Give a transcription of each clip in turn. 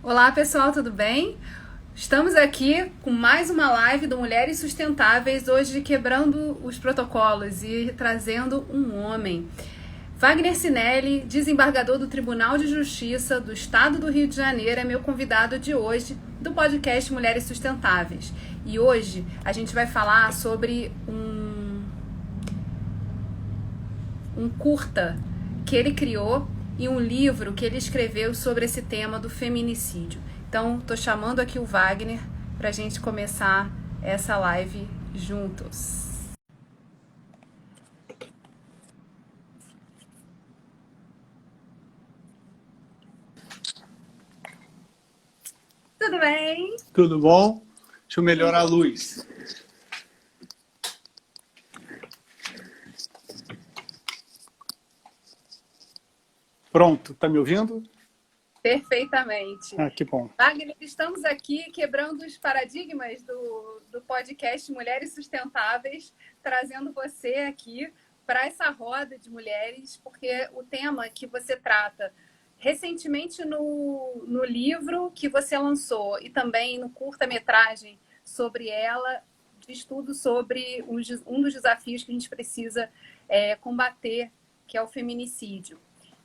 Olá pessoal, tudo bem? Estamos aqui com mais uma live do Mulheres Sustentáveis, hoje quebrando os protocolos e trazendo um homem. Wagner Sinelli, desembargador do Tribunal de Justiça do Estado do Rio de Janeiro, é meu convidado de hoje do podcast Mulheres Sustentáveis. E hoje a gente vai falar sobre um curta que ele criou e um livro que ele escreveu sobre esse tema do feminicídio. Então, estou chamando aqui o Wagner para a gente começar essa live juntos. Tudo bem? Tudo bom? Deixa eu melhorar a luz. Pronto, tá me ouvindo? Perfeitamente. Ah, que bom. Wagner, estamos aqui quebrando os paradigmas do podcast Mulheres Sustentáveis, trazendo você aqui para essa roda de mulheres, porque o tema que você trata recentemente no livro que você lançou e também no curta-metragem sobre ela, de estudo sobre um dos desafios que a gente precisa combater, que é o feminicídio.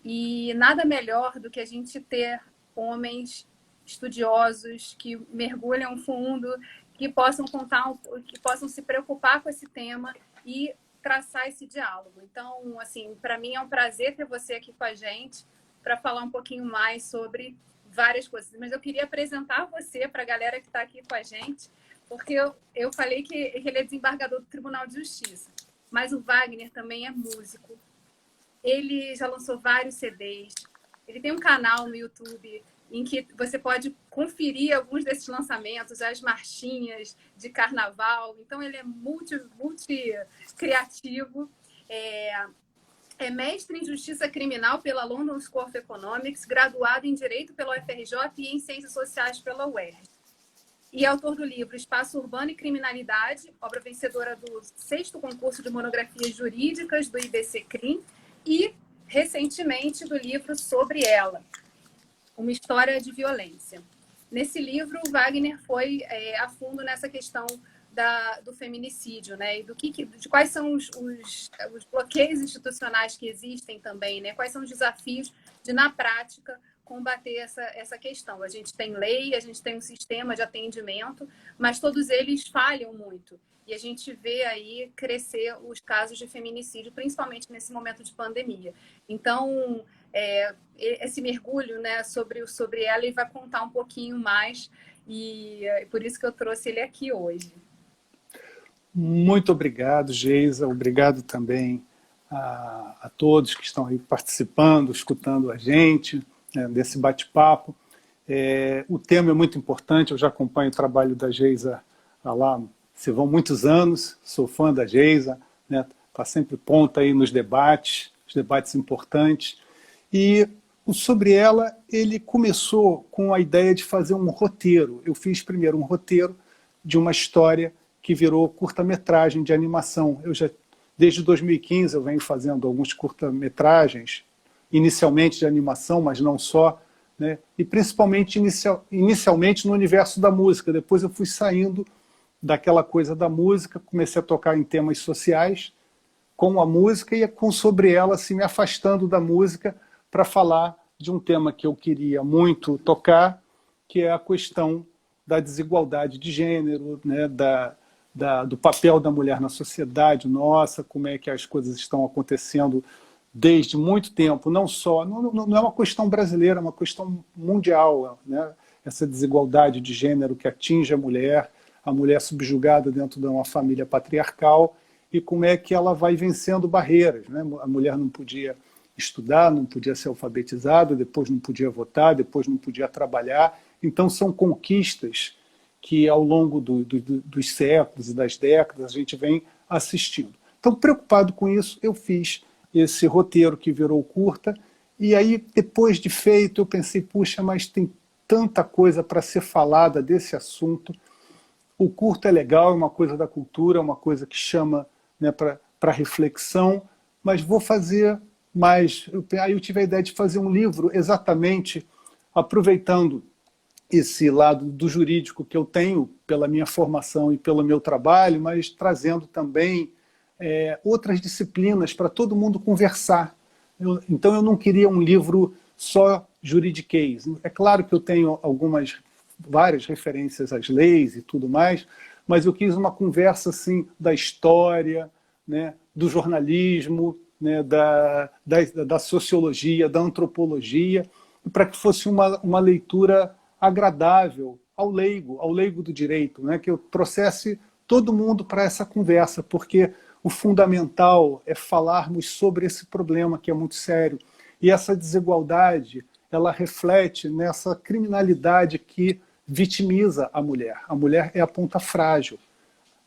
E nada melhor do que a gente ter homens estudiosos que mergulham fundo, que possam que possam se preocupar com esse tema e traçar esse diálogo. Então, assim, para mim é um prazer ter você aqui com a gente para falar um pouquinho mais sobre várias coisas. Mas eu queria apresentar você para a galera que está aqui com a gente, porque eu falei que ele é desembargador do Tribunal de Justiça, mas o Wagner também é músico. Ele já lançou vários CDs. Ele tem um canal no YouTube em que você pode conferir alguns desses lançamentos, as marchinhas de carnaval. Então, ele é multi criativo. É mestre em Justiça Criminal pela London School of Economics, graduado em Direito pela UFRJ e em Ciências Sociais pela UERJ. E é autor do livro Espaço Urbano e Criminalidade, obra vencedora do 6º concurso de monografias jurídicas do IBC-CRIM, e, recentemente, do livro Sobre Ela, uma história de violência. Nesse livro, o Wagner foi a fundo nessa questão do feminicídio, né? E de quais são os bloqueios institucionais que existem também, né? Quais são os desafios de, na prática, combater essa questão. A gente tem lei, a gente tem um sistema de atendimento, mas todos eles falham muito. E a gente vê aí crescer os casos de feminicídio, principalmente nesse momento de pandemia. Então, esse mergulho, né, sobre ela, ele vai contar um pouquinho mais, e por isso que eu trouxe ele aqui hoje. Muito obrigado, Geisa. Obrigado também a todos que estão aí participando, escutando a gente, né, desse bate-papo. O tema é muito importante, eu já acompanho o trabalho da Geisa lá, se vão muitos anos, sou fã da Geisa, né, tá sempre ponta aí nos debates, os debates importantes. E o Sobre Ela, ele começou com a ideia de fazer um roteiro. Eu fiz primeiro um roteiro de uma história que virou curta-metragem de animação. Desde 2015 eu venho fazendo alguns curta-metragens, inicialmente de animação, mas não só, né? E principalmente inicialmente no universo da música. Depois eu fui saindo daquela coisa da música, comecei a tocar em temas sociais com a música e com Sobre Ela, assim, me afastando da música para falar de um tema que eu queria muito tocar, que é a questão da desigualdade de gênero, né, do papel da mulher na sociedade nossa, como é que as coisas estão acontecendo desde muito tempo, não é uma questão brasileira, é uma questão mundial, né? Essa desigualdade de gênero que atinge a mulher subjugada dentro de uma família patriarcal, e como é que ela vai vencendo barreiras, né? A mulher não podia estudar, não podia ser alfabetizada, depois não podia votar, depois não podia trabalhar. Então são conquistas que ao longo dos séculos e das décadas a gente vem assistindo. Então, preocupado com isso, eu fiz esse roteiro que virou curta, e aí, depois de feito, eu pensei, puxa, mas tem tanta coisa para ser falada desse assunto. O curta é legal, é uma coisa da cultura, é uma coisa que chama, né, para reflexão, mas vou fazer mais. Aí eu tive a ideia de fazer um livro exatamente aproveitando esse lado do jurídico que eu tenho pela minha formação e pelo meu trabalho, mas trazendo também outras disciplinas para todo mundo conversar. Então eu não queria um livro só juridiquês. É claro que eu tenho várias referências às leis e tudo mais, mas eu quis uma conversa assim da história, né, do jornalismo, né, da sociologia, da antropologia, para que fosse uma leitura agradável ao leigo do direito, né, que eu trouxesse todo mundo para essa conversa, porque o fundamental é falarmos sobre esse problema que é muito sério. E essa desigualdade, ela reflete nessa criminalidade que vitimiza a mulher. A mulher é a ponta frágil.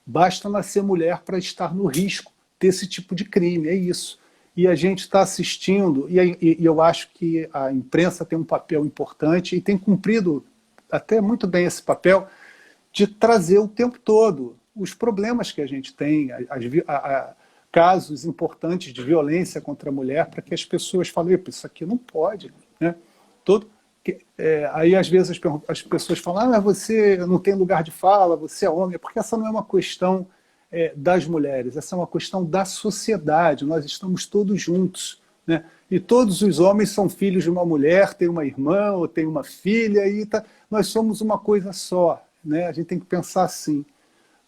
Basta nascer mulher para estar no risco desse tipo de crime, é isso. E a gente está assistindo, e eu acho que a imprensa tem um papel importante e tem cumprido até muito bem esse papel de trazer o tempo todo os problemas que a gente tem, casos importantes de violência contra a mulher, para que as pessoas falem, isso aqui não pode. Né? Aí, às vezes, as pessoas falam, você não tem lugar de fala, você é homem, porque essa não é uma questão das mulheres, essa é uma questão da sociedade, nós estamos todos juntos. Né? E todos os homens são filhos de uma mulher, tem uma irmã ou tem uma filha, nós somos uma coisa só. Né? A gente tem que pensar assim.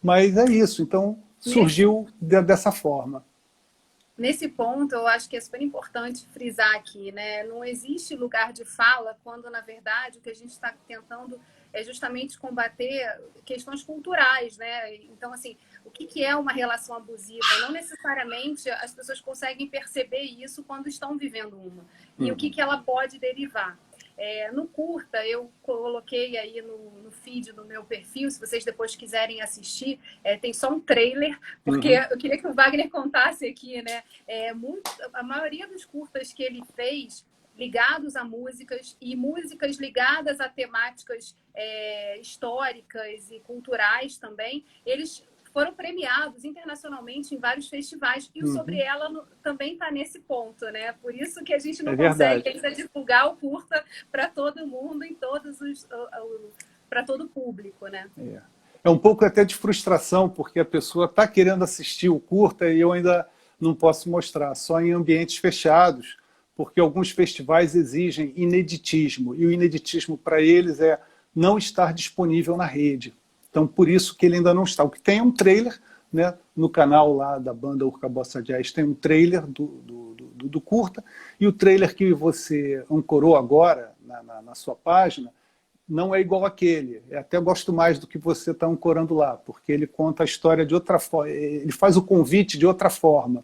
Mas é isso, então surgiu dessa forma. Nesse ponto, eu acho que é super importante frisar aqui, né? Não existe lugar de fala quando, na verdade, o que a gente está tentando é justamente combater questões culturais, né? Então, assim, o que é uma relação abusiva? Não necessariamente as pessoas conseguem perceber isso quando estão vivendo uma. E o que ela pode derivar. No curta, eu coloquei aí no feed do meu perfil, se vocês depois quiserem assistir, tem só um trailer, porque eu queria que o Wagner contasse aqui, né? A maioria dos curtas que ele fez, ligados a músicas, e músicas ligadas a temáticas históricas e culturais também, eles foram premiados internacionalmente em vários festivais. E o Sobre Ela também está nesse ponto, né? Por isso que a gente não consegue ainda divulgar o curta para todo mundo, para todo o público, né? É um pouco até de frustração, porque a pessoa está querendo assistir o curta e eu ainda não posso mostrar, só em ambientes fechados, porque alguns festivais exigem ineditismo, e o ineditismo para eles é não estar disponível na rede. Então, por isso que ele ainda não está. O que tem é um trailer, né, no canal lá da banda Urca Bossa Jazz, tem um trailer do curta, e o trailer que você ancorou agora na sua página não é igual àquele. Eu até gosto mais do que você está ancorando lá, porque ele conta a história de outra forma, ele faz o convite de outra forma,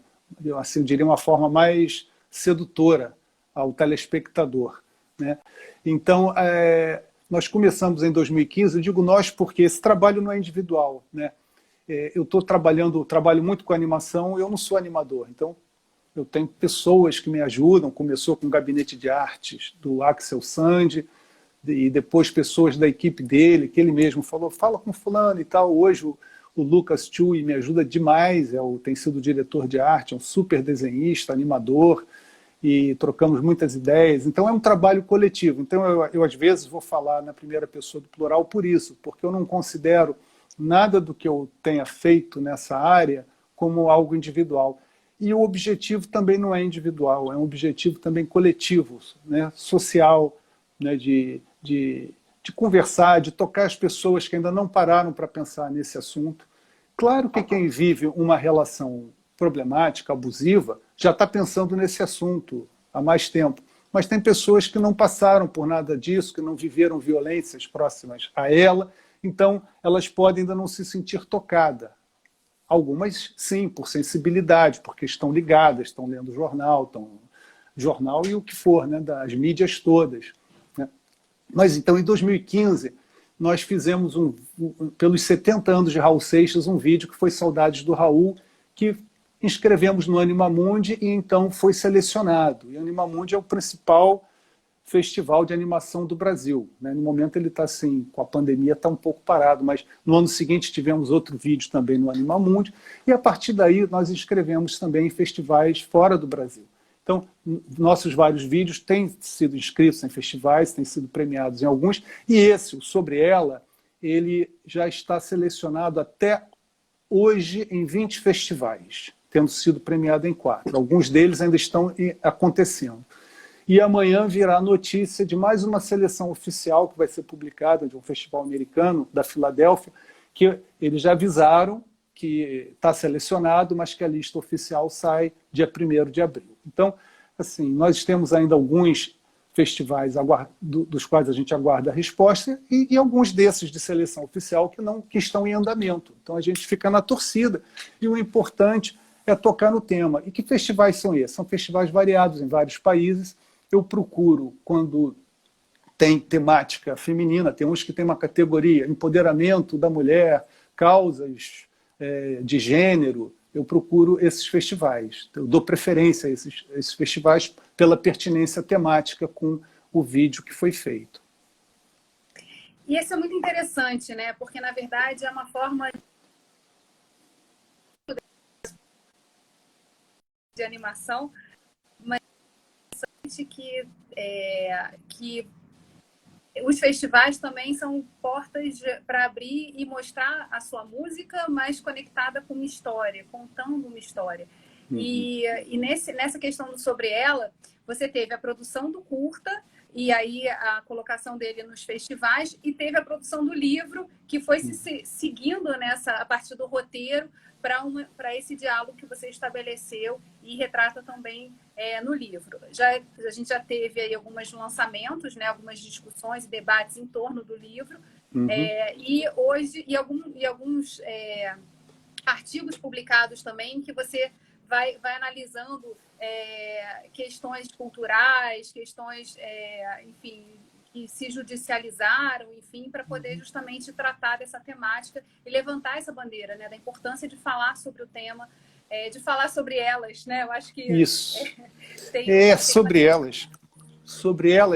assim, eu diria uma forma mais sedutora ao telespectador. Né? Então, nós começamos em 2015, eu digo nós porque esse trabalho não é individual. Né? Eu trabalho muito com animação, eu não sou animador, então eu tenho pessoas que me ajudam, começou com o gabinete de artes do Axel Sandi, e depois pessoas da equipe dele, que ele mesmo falou, fala com fulano e tal. Hoje o Lucas Chui me ajuda demais, tem sido diretor de arte, é um super desenhista, animador, e trocamos muitas ideias. Então é um trabalho coletivo. Então eu às vezes vou falar na primeira pessoa do plural por isso, porque eu não considero nada do que eu tenha feito nessa área como algo individual. E o objetivo também não é individual, é um objetivo também coletivo, né, social, né, de conversar, de tocar as pessoas que ainda não pararam para pensar nesse assunto. Claro que quem vive uma relação problemática, abusiva, já está pensando nesse assunto há mais tempo. Mas tem pessoas que não passaram por nada disso, que não viveram violências próximas a ela, então elas podem ainda não se sentir tocadas. Algumas, sim, por sensibilidade, porque estão ligadas, estão lendo jornal e o que for, né, das mídias todas. Né? Mas então, em 2015, nós fizemos, pelos 70 anos de Raul Seixas, um vídeo que foi Saudades do Raul, que inscrevemos no Animamundi e então foi selecionado. E o Animamundi é o principal festival de animação do Brasil. Né? No momento ele está assim, com a pandemia está um pouco parado, mas no ano seguinte tivemos outro vídeo também no Animamundi, e a partir daí nós inscrevemos também em festivais fora do Brasil. Então, nossos vários vídeos têm sido inscritos em festivais, têm sido premiados em alguns, e esse, o Sobre Ela, ele já está selecionado até hoje em 20 festivais, tendo sido premiado em 4. Alguns deles ainda estão acontecendo. E amanhã virá a notícia de mais uma seleção oficial que vai ser publicada de um festival americano da Filadélfia, que eles já avisaram que está selecionado, mas que a lista oficial sai dia 1º de abril. Então, assim, nós temos ainda alguns festivais dos quais a gente aguarda a resposta e alguns desses de seleção oficial que estão em andamento. Então, a gente fica na torcida e o importante é tocar no tema. E que festivais são esses? São festivais variados em vários países. Eu procuro, quando tem temática feminina, tem uns que tem uma categoria empoderamento da mulher, causas de gênero, eu procuro esses festivais. Eu dou preferência a esses festivais pela pertinência temática com o vídeo que foi feito. E isso é muito interessante, né? Porque, na verdade, é uma forma de animação, mas que os festivais também são portas para abrir e mostrar a sua música, mas conectada com uma história, contando uma história. Uhum. E nessa questão do Sobre Ela, você teve a produção do curta, e aí a colocação dele nos festivais, e teve a produção do livro, que foi se seguindo a partir do roteiro, para esse diálogo que você estabeleceu e retrata também no livro. A gente já teve aí alguns lançamentos, né, algumas discussões e debates em torno do livro, uhum. Alguns artigos publicados também, que você vai analisando questões culturais, questões, enfim, que se judicializaram, enfim, para poder justamente tratar dessa temática e levantar essa bandeira, né, da importância de falar sobre o tema, de falar sobre elas, né? Eu acho que isso sobre elas,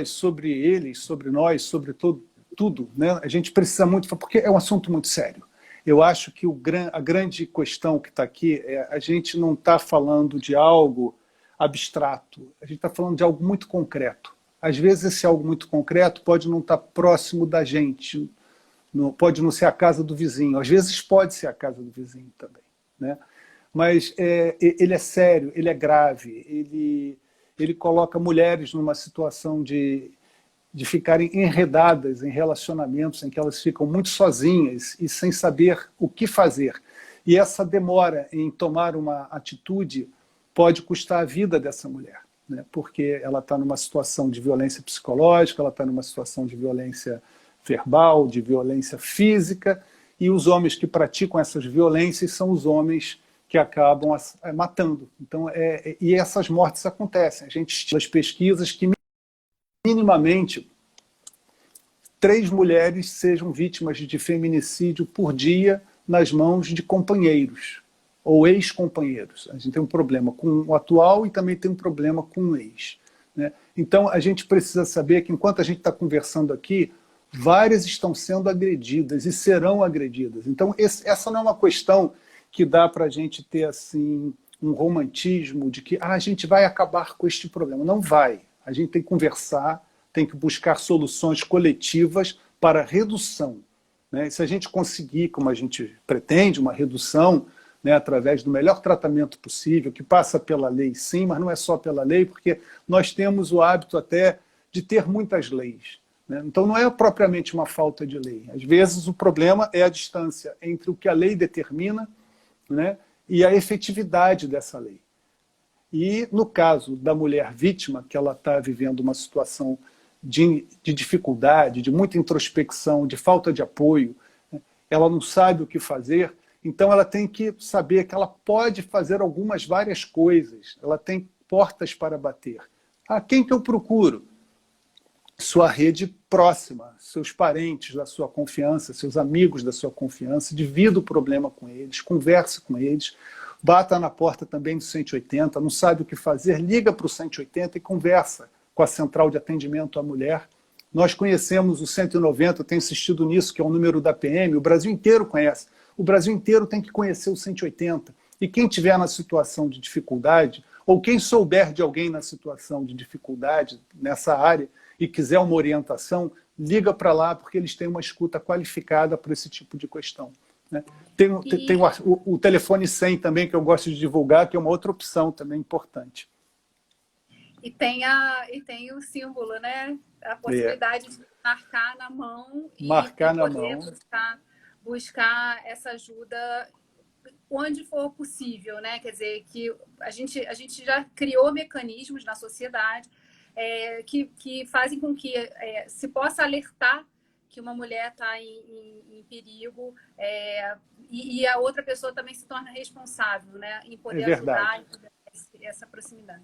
sobre eles, sobre nós, sobre tudo, né? A gente precisa muito, porque é um assunto muito sério. Eu acho que a grande questão que está aqui a gente não está falando de algo abstrato, a gente está falando de algo muito concreto. Às vezes esse algo muito concreto pode não estar próximo da gente, pode não ser a casa do vizinho, às vezes pode ser a casa do vizinho também, né? Mas ele é sério, ele é grave, ele coloca mulheres numa situação de ficarem enredadas em relacionamentos em que elas ficam muito sozinhas e sem saber o que fazer. E essa demora em tomar uma atitude pode custar a vida dessa mulher, né? Porque ela está numa situação de violência psicológica, ela está numa situação de violência verbal, de violência física, e os homens que praticam essas violências são os homens que acabam matando. Então, e essas mortes acontecem. A gente estima as pesquisas que minimamente 3 mulheres sejam vítimas de feminicídio por dia nas mãos de companheiros ou ex-companheiros. A gente tem um problema com o atual e também tem um problema com o ex, né? Então, a gente precisa saber que, enquanto a gente está conversando aqui, várias estão sendo agredidas e serão agredidas. Então, essa não é uma questão que dá para a gente ter assim, um romantismo de que a gente vai acabar com este problema. Não vai. A gente tem que conversar, tem que buscar soluções coletivas para redução, né? E se a gente conseguir, como a gente pretende, uma redução, né, através do melhor tratamento possível, que passa pela lei sim, mas não é só pela lei, porque nós temos o hábito até de ter muitas leis, né? Então não é propriamente uma falta de lei. Às vezes o problema é a distância entre o que a lei determina, né, e a efetividade dessa lei. E no caso da mulher vítima, que ela está vivendo uma situação de dificuldade, de muita introspecção, de falta de apoio, né, ela não sabe o que fazer, então ela tem que saber que ela pode fazer várias coisas, ela tem portas para bater. Quem que eu procuro? Sua rede próxima, seus parentes da sua confiança, seus amigos da sua confiança, divida o problema com eles, converse com eles, bata na porta também do 180, não sabe o que fazer, liga para o 180 e conversa com a Central de Atendimento à Mulher. Nós conhecemos o 190, eu tenho insistido nisso, que é o número da PM, o Brasil inteiro conhece. O Brasil inteiro tem que conhecer o 180. E quem estiver na situação de dificuldade, ou quem souber de alguém na situação de dificuldade nessa área e quiser uma orientação, liga para lá, porque eles têm uma escuta qualificada para esse tipo de questão, né? Tem o telefone 100 também, que eu gosto de divulgar, que é uma outra opção também importante. E tem o símbolo, né? A possibilidade de marcar na mão e poder buscar essa ajuda onde for possível, né? Quer dizer, que a gente já criou mecanismos na sociedade que fazem com que se possa alertar que uma mulher está em perigo e a outra pessoa também se torna responsável, né? Em poder ajudar essa proximidade.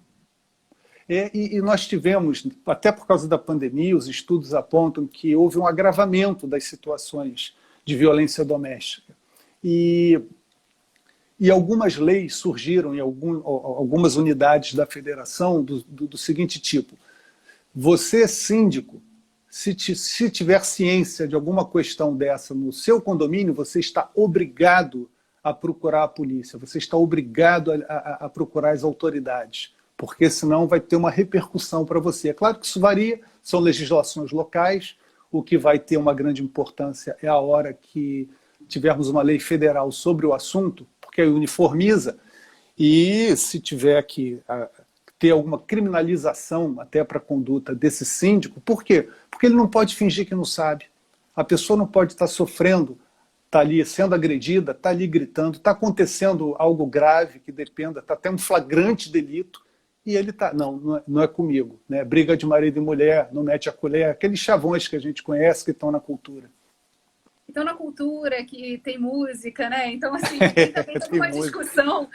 E nós tivemos, até por causa da pandemia, os estudos apontam que houve um agravamento das situações de violência doméstica. E algumas leis surgiram em algumas unidades da federação do seguinte tipo: você, síndico, se tiver ciência de alguma questão dessa no seu condomínio, você está obrigado a procurar a polícia, você está obrigado a procurar as autoridades, porque senão vai ter uma repercussão para você. É claro que isso varia, são legislações locais, o que vai ter uma grande importância é a hora que tivermos uma lei federal sobre o assunto, porque aí uniformiza, e se tiver que ter alguma criminalização até para a conduta desse síndico, por quê? Porque ele não pode fingir que não sabe. A pessoa não pode estar sofrendo, está ali sendo agredida, está ali gritando, está acontecendo algo grave que dependa, está até um flagrante delito, e ele está, não é comigo, né? Briga de marido e mulher, não mete a colher, aqueles chavões que a gente conhece que estão na cultura. Então, na cultura, que tem música, né? Então, assim, tem também toda uma discussão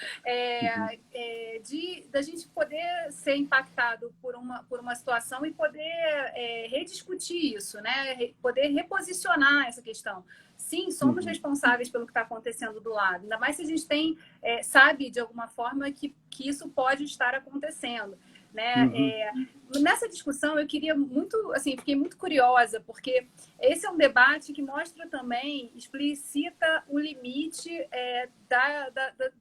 da gente poder ser impactado por uma situação e poder rediscutir isso, né? Poder reposicionar essa questão. Sim, somos responsáveis pelo que está acontecendo do lado. Ainda mais se a gente sabe, de alguma forma, que isso pode estar acontecendo, né? Nessa discussão eu queria muito, assim, fiquei muito curiosa, porque esse é um debate que mostra também, explicita o limite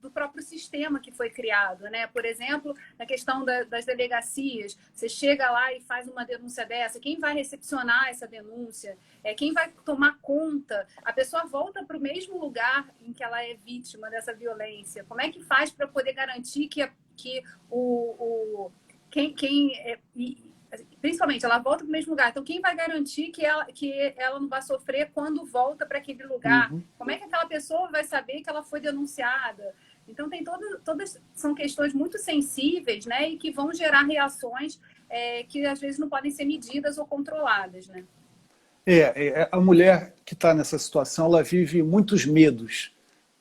do próprio sistema que foi criado, né? Por exemplo, na questão das delegacias, você chega lá e faz uma denúncia dessa, quem vai recepcionar essa denúncia? Quem vai tomar conta? A pessoa volta para o mesmo lugar em que ela é vítima dessa violência. Como é que faz para poder garantir que principalmente ela volta para o mesmo lugar? Então, quem vai garantir que ela não vai sofrer quando volta para aquele lugar? Como é que aquela pessoa vai saber que ela foi denunciada? Então, tem todas são questões muito sensíveis, né? E que vão gerar reações que às vezes não podem ser medidas ou controladas, né? A mulher que está nessa situação, ela vive muitos medos.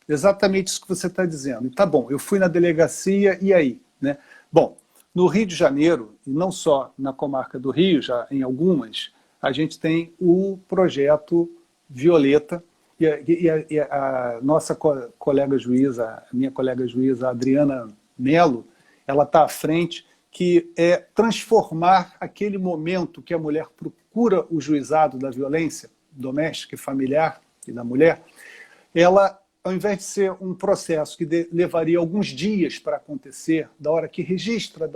Exatamente isso que você está dizendo. E tá bom, eu fui na delegacia, e aí? Né? Bom, no Rio de Janeiro, e não só na comarca do Rio, já em algumas, a gente tem o projeto Violeta, e a nossa colega juíza, a minha colega juíza, Adriana Mello, ela está à frente, que é transformar aquele momento que a mulher procura o juizado da violência doméstica e familiar e da mulher, ela, ao invés de ser um processo que levaria alguns dias para acontecer, da hora que registra,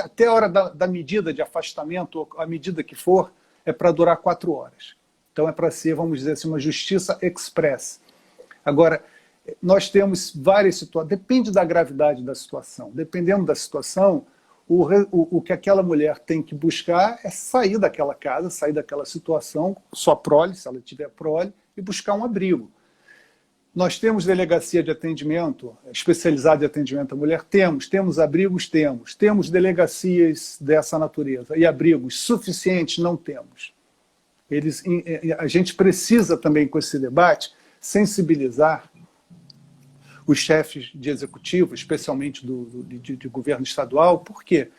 até a hora da medida de afastamento, a medida que for, é para durar 4 horas. Então é para ser, vamos dizer assim, uma justiça express. Agora, nós temos várias situações, depende da gravidade da situação. Dependendo da situação, o que aquela mulher tem que buscar é sair daquela casa, sair daquela situação, só prole, se ela tiver prole, e buscar um abrigo. Nós temos delegacia de atendimento, especializada de atendimento à mulher? Temos abrigos? Temos delegacias dessa natureza e abrigos suficientes? Não temos. A gente precisa também, com esse debate, sensibilizar os chefes de executivo, especialmente de governo estadual. Por quê?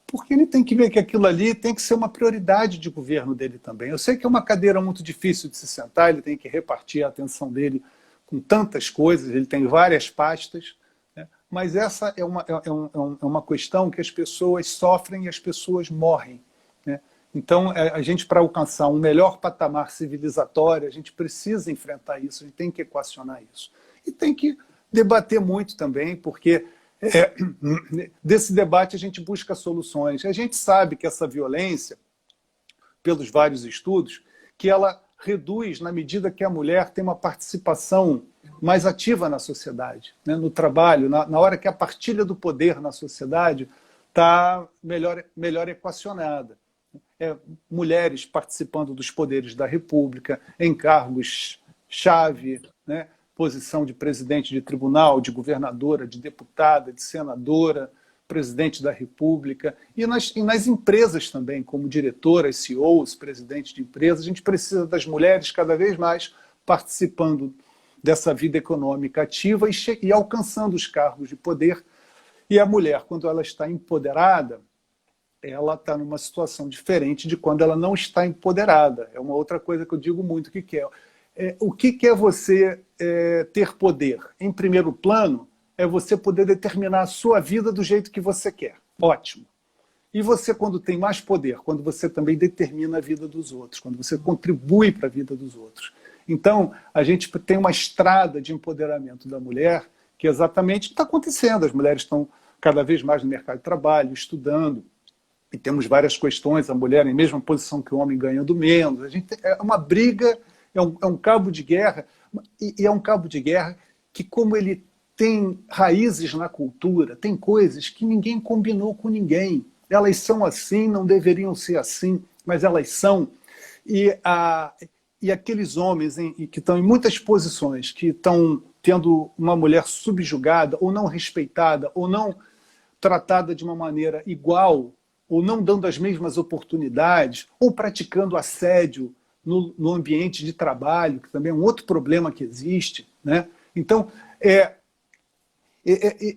Porque ele tem que ver que aquilo ali tem que ser uma prioridade de governo dele também. Eu sei que é uma cadeira muito difícil de se sentar, ele tem que repartir a atenção dele com tantas coisas, ele tem várias pastas, né? Mas essa é uma questão que as pessoas sofrem e as pessoas morrem, né? Então, a gente, para alcançar um melhor patamar civilizatório, a gente precisa enfrentar isso, a gente tem que equacionar isso. E tem que debater muito também, porque É, desse debate a gente busca soluções. A gente sabe que essa violência, pelos vários estudos, que ela reduz na medida que a mulher tem uma participação mais ativa na sociedade, né? No trabalho, na hora que a partilha do poder na sociedade está melhor equacionada. Mulheres participando dos poderes da República, em cargos-chave, né? Posição de presidente de tribunal, de governadora, de deputada, de senadora, presidente da República, e nas empresas também, como diretoras, CEOs, presidentes de empresas. A gente precisa das mulheres cada vez mais participando dessa vida econômica ativa e alcançando os cargos de poder. E a mulher, quando ela está empoderada, ela está numa situação diferente de quando ela não está empoderada. É uma outra coisa que eu digo muito, o que é você ter poder? Em primeiro plano, é você poder determinar a sua vida do jeito que você quer. Ótimo. E você, quando tem mais poder, quando você também determina a vida dos outros, quando você contribui para a vida dos outros. Então, a gente tem uma estrada de empoderamento da mulher que exatamente está acontecendo. As mulheres estão cada vez mais no mercado de trabalho, estudando, e temos várias questões, a mulher em mesma posição que o homem ganhando menos. É uma briga, é um cabo de guerra, e é um cabo de guerra que, como ele tem raízes na cultura, tem coisas que ninguém combinou com ninguém. Elas são assim, não deveriam ser assim, mas elas são. E aqueles homens que estão em muitas posições, que estão tendo uma mulher subjugada, ou não respeitada, ou não tratada de uma maneira igual, ou não dando as mesmas oportunidades, ou praticando assédio no ambiente de trabalho, que também é um outro problema que existe, né? Então,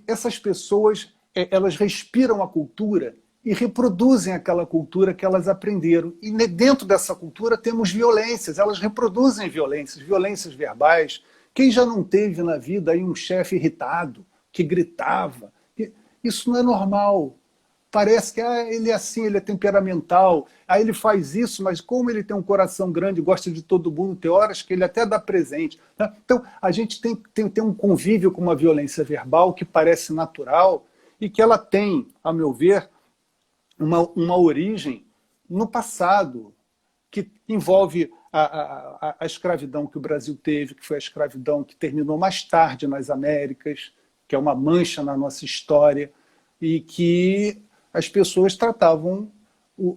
essas pessoas, elas respiram a cultura e reproduzem aquela cultura que elas aprenderam. E dentro dessa cultura temos violências, elas reproduzem violências verbais. Quem já não teve na vida aí um chefe irritado, que gritava? Isso não é normal. Parece que ele é assim, ele é temperamental, aí ele faz isso, mas como ele tem um coração grande, gosta de todo mundo, tem horas que ele até dá presente. Né? Então, a gente tem um convívio com uma violência verbal que parece natural e que ela tem, a meu ver, uma origem no passado, que envolve a escravidão que o Brasil teve, que foi a escravidão que terminou mais tarde nas Américas, que é uma mancha na nossa história, e que as pessoas tratavam o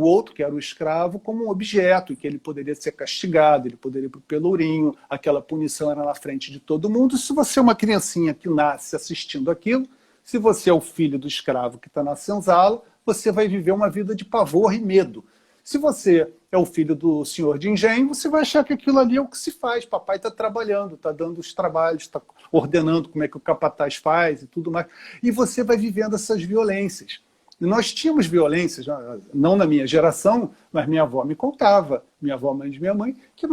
outro, que era o escravo, como um objeto, e que ele poderia ser castigado, ele poderia ir para o pelourinho, aquela punição era na frente de todo mundo. Se você é uma criancinha que nasce assistindo aquilo, se você é o filho do escravo que está na senzala, você vai viver uma vida de pavor e medo. Se você é o filho do senhor de engenho, você vai achar que aquilo ali é o que se faz. Papai está trabalhando, está dando os trabalhos, está ordenando como é que o capataz faz e tudo mais. E você vai vivendo essas violências. E nós tínhamos violências, não na minha geração, mas minha avó me contava, minha avó, mãe de minha mãe, que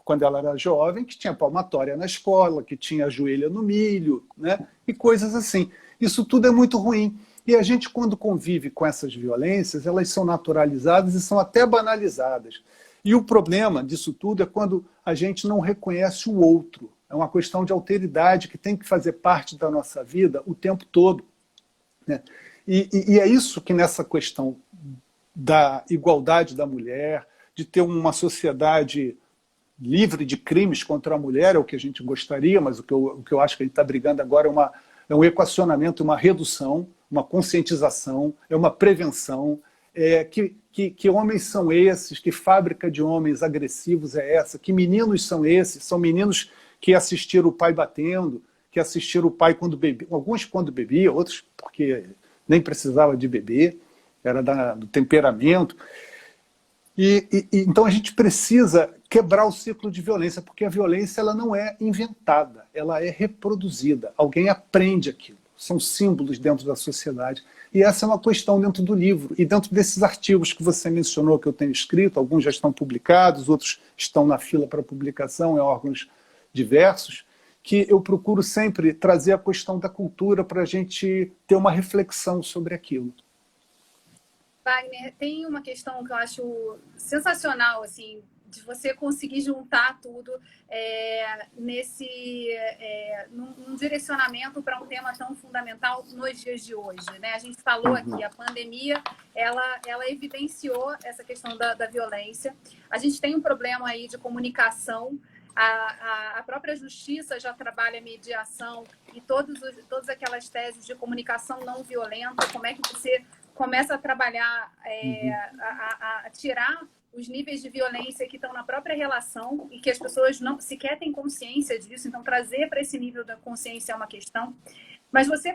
quando ela era jovem, que tinha palmatória na escola, que tinha joelha no milho, né? E coisas assim. Isso tudo é muito ruim. E a gente, quando convive com essas violências, elas são naturalizadas e são até banalizadas. E o problema disso tudo é quando a gente não reconhece o outro. É uma questão de alteridade que tem que fazer parte da nossa vida o tempo todo, né? E é isso que nessa questão da igualdade da mulher, de ter uma sociedade livre de crimes contra a mulher, é o que a gente gostaria, mas o que eu acho que a gente está brigando agora é um equacionamento, uma redução, uma conscientização, é uma prevenção, que homens são esses, que fábrica de homens agressivos é essa, que meninos são esses, são meninos que assistiram o pai batendo, que assistiram o pai quando bebia, alguns quando bebia, outros porque nem precisava de beber, era do temperamento. Então a gente precisa quebrar o ciclo de violência, porque a violência ela não é inventada, ela é reproduzida. Alguém aprende aquilo. São símbolos dentro da sociedade. E essa é uma questão dentro do livro. E dentro desses artigos que você mencionou, que eu tenho escrito, alguns já estão publicados, outros estão na fila para publicação em órgãos diversos, que eu procuro sempre trazer a questão da cultura para a gente ter uma reflexão sobre aquilo. Wagner, tem uma questão que eu acho sensacional, assim, de você conseguir juntar tudo num direcionamento para um tema tão fundamental nos dias de hoje, né? A gente falou aqui, a pandemia, ela evidenciou essa questão da violência. A gente tem um problema aí de comunicação. A própria justiça já trabalha mediação e todas aquelas teses de comunicação não violenta. Como é que você começa a trabalhar, a tirar os níveis de violência que estão na própria relação e que as pessoas não sequer têm consciência disso, então trazer para esse nível da consciência é uma questão. Mas você,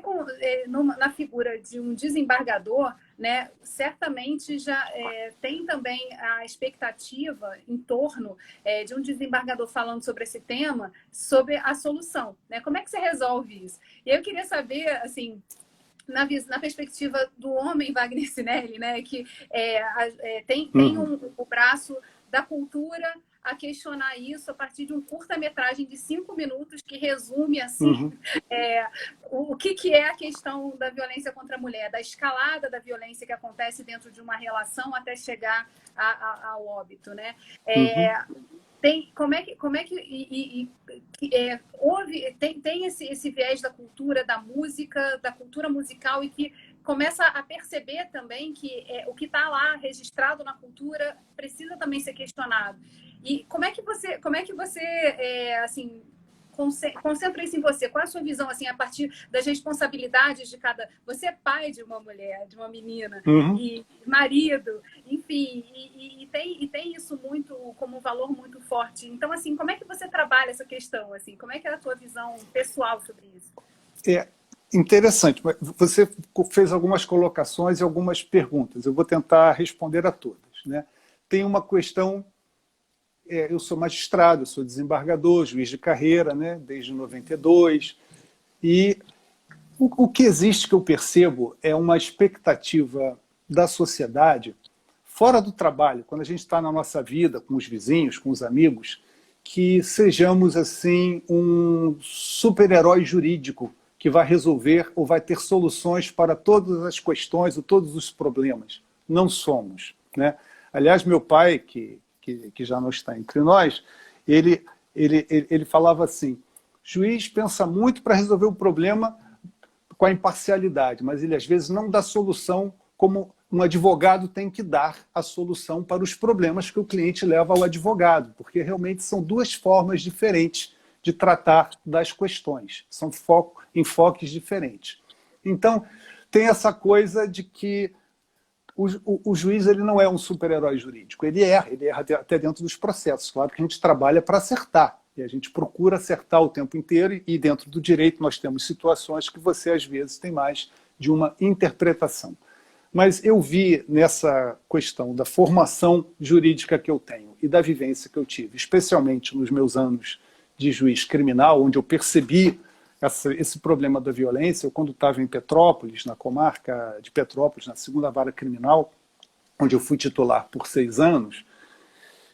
na figura de um desembargador, né, certamente já tem também a expectativa em torno de um desembargador falando sobre esse tema, sobre a solução, né? Como é que você resolve isso? E eu queria saber, assim, na perspectiva do homem Wagner Cinelli, né, que tem o braço da cultura a questionar isso a partir de um curta-metragem de 5 minutos que resume assim, o que é a questão da violência contra a mulher, da escalada da violência que acontece dentro de uma relação até chegar ao óbito, né? Como é que houve, tem esse viés da cultura, da música, da cultura musical, e que começa a perceber também que o que está lá registrado na cultura precisa também ser questionado. E como é que você assim, concentra isso em você? Qual é a sua visão, assim, a partir das responsabilidades de cada... Você é pai de uma mulher, de uma menina, e marido, enfim, e tem isso muito como um valor muito forte. Então, assim, como é que você trabalha essa questão? Assim? Como é que é a tua visão pessoal sobre isso? Interessante. Você fez algumas colocações e algumas perguntas. Eu vou tentar responder a todas, né? Tem uma questão... eu sou magistrado, eu sou desembargador, juiz de carreira, né, desde 92, e o que existe, que eu percebo, é uma expectativa da sociedade, fora do trabalho, quando a gente está na nossa vida, com os vizinhos, com os amigos, que sejamos assim um super-herói jurídico que vai resolver ou vai ter soluções para todas as questões ou todos os problemas. Não somos, né? Aliás, meu pai, que já não está entre nós, ele falava assim: juiz pensa muito para resolver o problema com a imparcialidade, mas ele às vezes não dá solução como um advogado tem que dar a solução para os problemas que o cliente leva ao advogado, porque realmente são duas formas diferentes de tratar das questões, são enfoques diferentes. Então, tem essa coisa de que o juiz ele não é um super-herói jurídico, ele erra até dentro dos processos. Claro que a gente trabalha para acertar, e a gente procura acertar o tempo inteiro, e dentro do direito nós temos situações que você, às vezes, tem mais de uma interpretação. Mas eu vi nessa questão da formação jurídica que eu tenho e da vivência que eu tive, especialmente nos meus anos de juiz criminal, onde eu percebi esse problema da violência. Eu, quando estava em Petrópolis, na comarca de Petrópolis, na 2ª Vara Criminal, onde eu fui titular por 6 anos,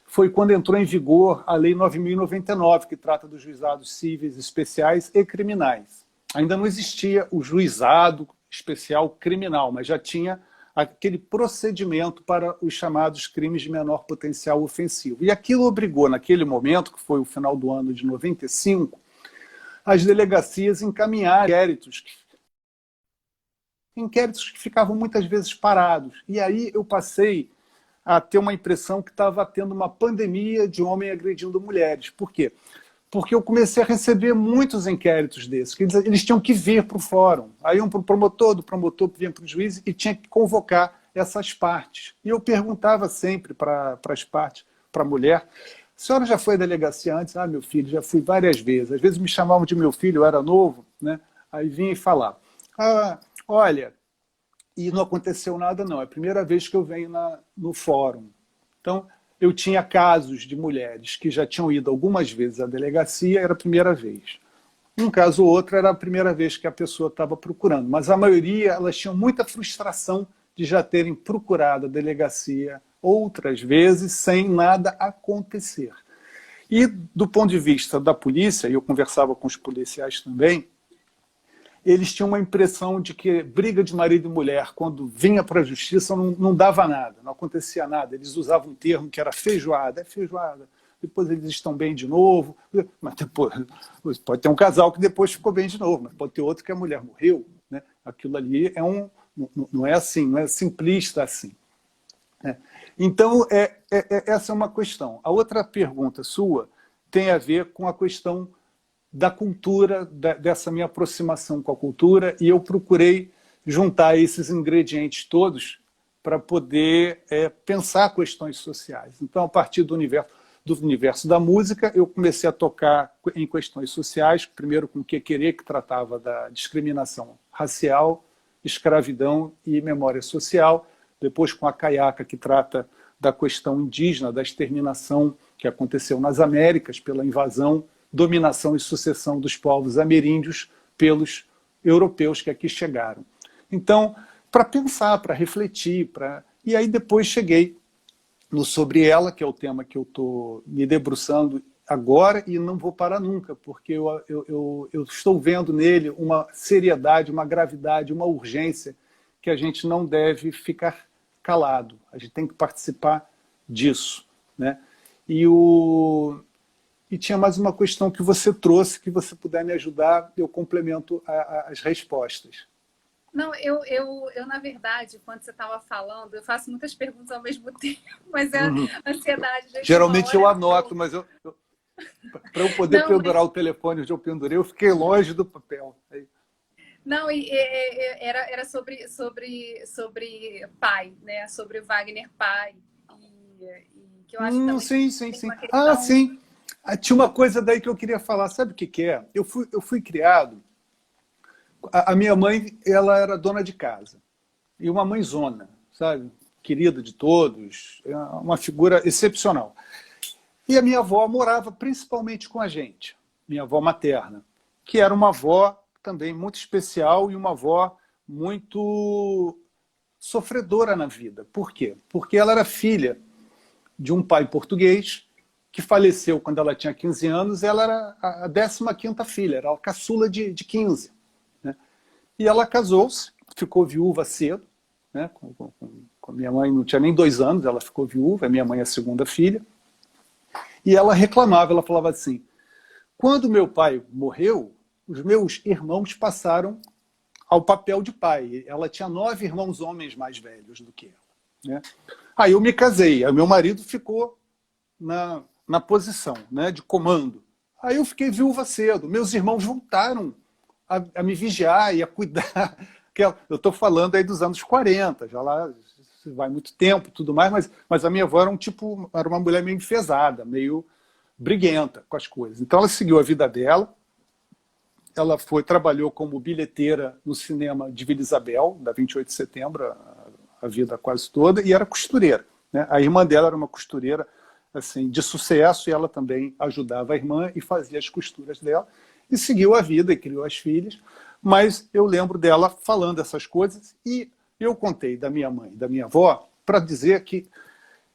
foi quando entrou em vigor a Lei 9.099, que trata dos juizados cíveis especiais e criminais. Ainda não existia o juizado especial criminal, mas já tinha aquele procedimento para os chamados crimes de menor potencial ofensivo. E aquilo obrigou, naquele momento, que foi o final do ano de 95, as delegacias encaminharem inquéritos que ficavam muitas vezes parados. E aí eu passei a ter uma impressão que estava tendo uma pandemia de homem agredindo mulheres. Por quê? Porque eu comecei a receber muitos inquéritos desses, que eles tinham que vir para o fórum. Aí iam para o promotor, do promotor vinha para o juiz e tinha que convocar essas partes. E eu perguntava sempre para as partes, para a mulher: a senhora já foi à delegacia antes? Ah, meu filho, já fui várias vezes. Às vezes me chamavam de meu filho, eu era novo, né? Aí vinha e falava: ah, olha, e não aconteceu nada não, é a primeira vez que eu venho no fórum. Então, eu tinha casos de mulheres que já tinham ido algumas vezes à delegacia, era a primeira vez. Um caso ou outro era a primeira vez que a pessoa estava procurando, mas a maioria, elas tinham muita frustração de já terem procurado a delegacia outras vezes sem nada acontecer. E do ponto de vista da polícia, e eu conversava com os policiais também, eles tinham uma impressão de que briga de marido e mulher, quando vinha para a justiça, não dava nada, não acontecia nada. Eles usavam um termo que era feijoada, é feijoada. Depois eles estão bem de novo. Mas depois, pode ter um casal que depois ficou bem de novo, mas pode ter outro que a mulher morreu. Né? Aquilo ali não é assim, não é simplista assim. Né? Então, essa é uma questão. A outra pergunta sua tem a ver com a questão da cultura, dessa minha aproximação com a cultura, e eu procurei juntar esses ingredientes todos para poder pensar questões sociais. Então, a partir do universo da música, eu comecei a tocar em questões sociais, primeiro com o Que Querer, que tratava da discriminação racial, escravidão e memória social, depois com a Caiaca, que trata da questão indígena, da exterminação que aconteceu nas Américas pela invasão, dominação e sucessão dos povos ameríndios pelos europeus que aqui chegaram. Então, para pensar, para refletir, e aí depois cheguei no Sobre Ela, que é o tema que eu estou me debruçando agora e não vou parar nunca, porque eu estou vendo nele uma seriedade, uma gravidade, uma urgência que a gente não deve ficar calado. A gente tem que participar disso. Né? E tinha mais uma questão que você trouxe, que você puder me ajudar, eu complemento as respostas. Não, na verdade, quando você estava falando, eu faço muitas perguntas ao mesmo tempo, mas é ansiedade. Geralmente eu anoto, mas para eu poder pendurar o telefone onde eu pendurei, eu fiquei longe do papel. Não, era sobre pai, né? Sobre o Wagner pai. E que eu acho também sim. Questão... Sim. Tinha uma coisa daí que eu queria falar. Sabe o que é? Eu fui criado... A minha mãe, ela era dona de casa. E uma mãezona, sabe? Querida de todos. Uma figura excepcional. E a minha avó morava principalmente com a gente. Minha avó materna. Que era uma avó também muito especial e uma avó muito sofredora na vida. Por quê? Porque ela era filha de um pai português que faleceu quando ela tinha 15 anos, ela era a 15ª filha, era a caçula de 15. Né? E ela casou-se, ficou viúva cedo, né? Com minha mãe não tinha nem 2 anos, ela ficou viúva, minha mãe é a 2ª filha, e ela reclamava, ela falava assim, quando meu pai morreu, os meus irmãos passaram ao papel de pai. Ela tinha 9 irmãos homens mais velhos do que ela. Né? Aí eu me casei, aí meu marido ficou na posição, né, de comando. Aí eu fiquei viúva cedo. Meus irmãos voltaram a me vigiar e a cuidar. Eu estou falando aí dos anos 40, já lá vai muito tempo e tudo mais, mas a minha avó era uma mulher meio enfesada, meio briguenta com as coisas. Então ela seguiu a vida dela, ela trabalhou como bilheteira no cinema de Vila Isabel, da 28 de setembro, a vida quase toda, e era costureira. Né? A irmã dela era uma costureira assim, de sucesso, e ela também ajudava a irmã e fazia as costuras dela, e seguiu a vida e criou as filhas. Mas eu lembro dela falando essas coisas, e eu contei da minha mãe, da minha avó, para dizer que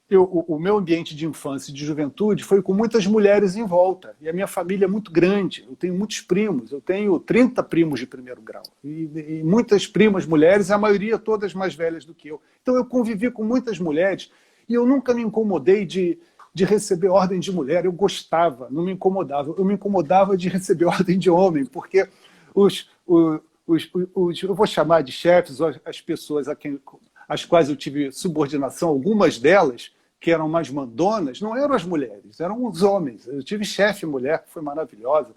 o meu ambiente de infância e de juventude foi com muitas mulheres em volta, e a minha família é muito grande, eu tenho muitos primos, eu tenho 30 primos de primeiro grau, e muitas primas mulheres, a maioria todas mais velhas do que eu. Então eu convivi com muitas mulheres, e eu nunca me incomodei de receber ordem de mulher, eu gostava, não me incomodava. Eu me incomodava de receber ordem de homem, porque eu vou chamar de chefes, as pessoas às quais eu tive subordinação, algumas delas, que eram mais mandonas, não eram as mulheres, eram os homens. Eu tive chefe mulher, que foi maravilhosa.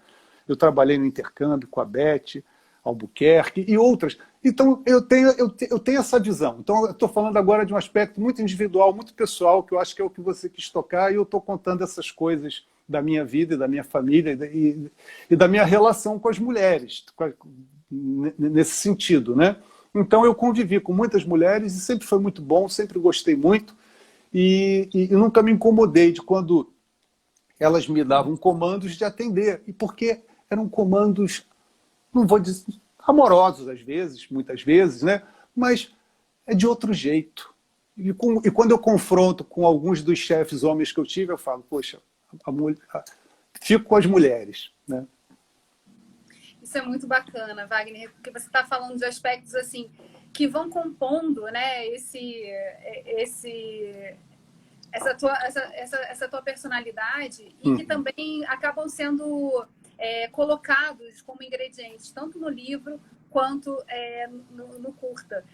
Eu trabalhei no intercâmbio com a Beth Albuquerque e outras. Então, eu tenho essa visão. Então, eu estou falando agora de um aspecto muito individual, muito pessoal, que eu acho que é o que você quis tocar, e eu estou contando essas coisas da minha vida, e da minha família, e da minha relação com as mulheres, nesse sentido. Né? Então, eu convivi com muitas mulheres, e sempre foi muito bom, sempre gostei muito, e nunca me incomodei de quando elas me davam comandos de atender, e porque eram comandos, não vou dizer amorosos às vezes, muitas vezes, né? Mas é de outro jeito. E quando eu confronto com alguns dos chefes homens que eu tive, eu falo, poxa, fico com as mulheres. Né? Isso é muito bacana, Wagner, porque você está falando de aspectos assim que vão compondo, né, essa tua personalidade e que também acabam sendo colocados como ingredientes, tanto no livro quanto no curta.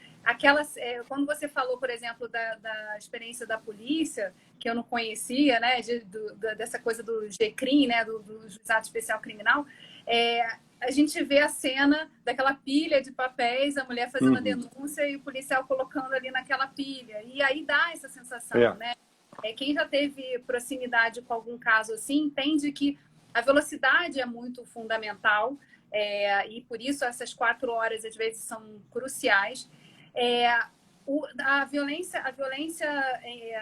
Quando você falou, por exemplo, da experiência da polícia, que eu não conhecia, né, dessa coisa do GCRIM, né, do Juizado Especial Criminal, a gente vê a cena daquela pilha de papéis, a mulher fazendo a denúncia e o policial colocando ali naquela pilha. E aí dá essa sensação, né? Quem já teve proximidade com algum caso assim, entende que a velocidade é muito fundamental e por isso essas 4 horas às vezes são cruciais. A violência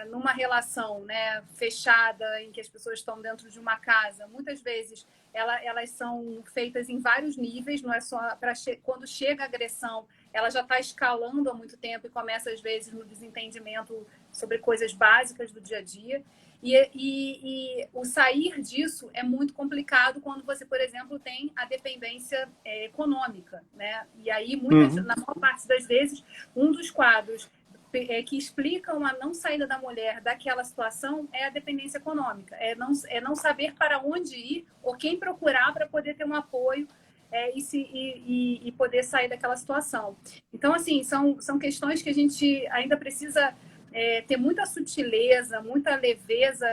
numa relação, né, fechada, em que as pessoas estão dentro de uma casa, muitas vezes elas são feitas em vários níveis, não é só quando chega a agressão, ela já está escalando há muito tempo e começa, às vezes, no desentendimento sobre coisas básicas do dia a dia. E o sair disso é muito complicado quando você, por exemplo, tem a dependência econômica, né? E aí, na maior parte das vezes, um dos quadros que explicam a não saída da mulher daquela situação é a dependência econômica, é não saber para onde ir ou quem procurar para poder ter um apoio e poder sair daquela situação. Então, assim, são questões que a gente ainda precisa ter muita sutileza, muita leveza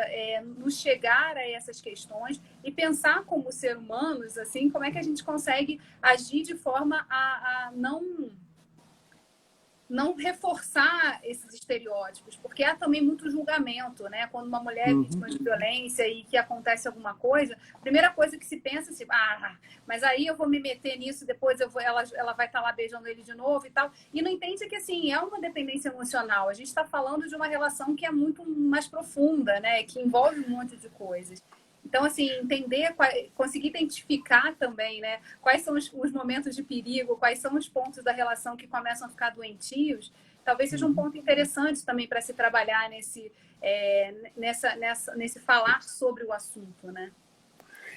no chegar a essas questões e pensar como ser humanos, assim, como é que a gente consegue agir de forma a não reforçar esses estereótipos, porque há também muito julgamento, né? Quando uma mulher é vítima de violência e que acontece alguma coisa, a primeira coisa que se pensa é assim, mas aí eu vou me meter nisso, depois ela vai estar lá beijando ele de novo e tal. E não entende que, assim, é uma dependência emocional. A gente está falando de uma relação que é muito mais profunda, né? Que envolve um monte de coisas. Então, assim, conseguir identificar também, né, quais são os momentos de perigo, quais são os pontos da relação que começam a ficar doentios, talvez seja um ponto interessante também para se trabalhar nesse falar sobre o assunto, né?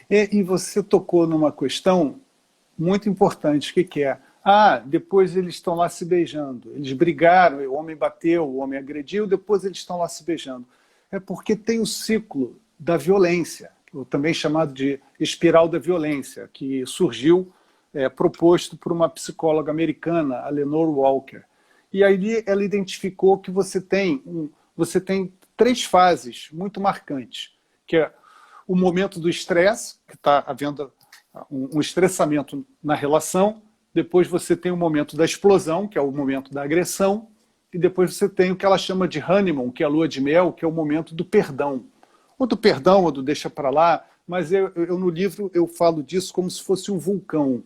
E você tocou numa questão muito importante, que é, depois eles estão lá se beijando, eles brigaram, o homem bateu, o homem agrediu, depois eles estão lá se beijando. É porque tem o ciclo da violência, também chamado de espiral da violência, que surgiu proposto por uma psicóloga americana, a Lenore Walker. E aí ela identificou que você tem 3 fases muito marcantes, que é o momento do estresse, que está havendo um estressamento na relação, depois você tem o momento da explosão, que é o momento da agressão, e depois você tem o que ela chama de honeymoon, que é a lua de mel, que é o momento do perdão. Ou do perdão, ou do deixa para lá, mas eu no livro eu falo disso como se fosse um vulcão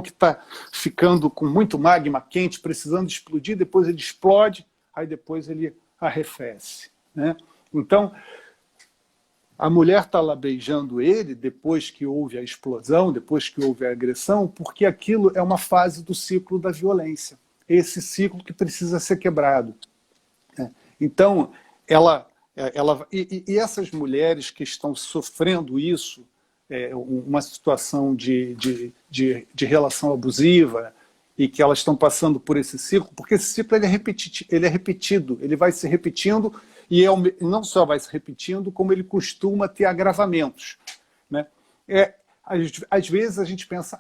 que está ficando com muito magma quente, precisando explodir, depois ele explode, aí depois ele arrefece, né? Então, a mulher está lá beijando ele depois que houve a explosão, depois que houve a agressão, porque aquilo é uma fase do ciclo da violência, esse ciclo que precisa ser quebrado, né? Então, e essas mulheres que estão sofrendo isso, uma situação de relação abusiva, e que elas estão passando por esse ciclo, porque esse ciclo ele é repetido, ele vai se repetindo, e não só vai se repetindo, como ele costuma ter agravamentos, né? Às vezes a gente pensa,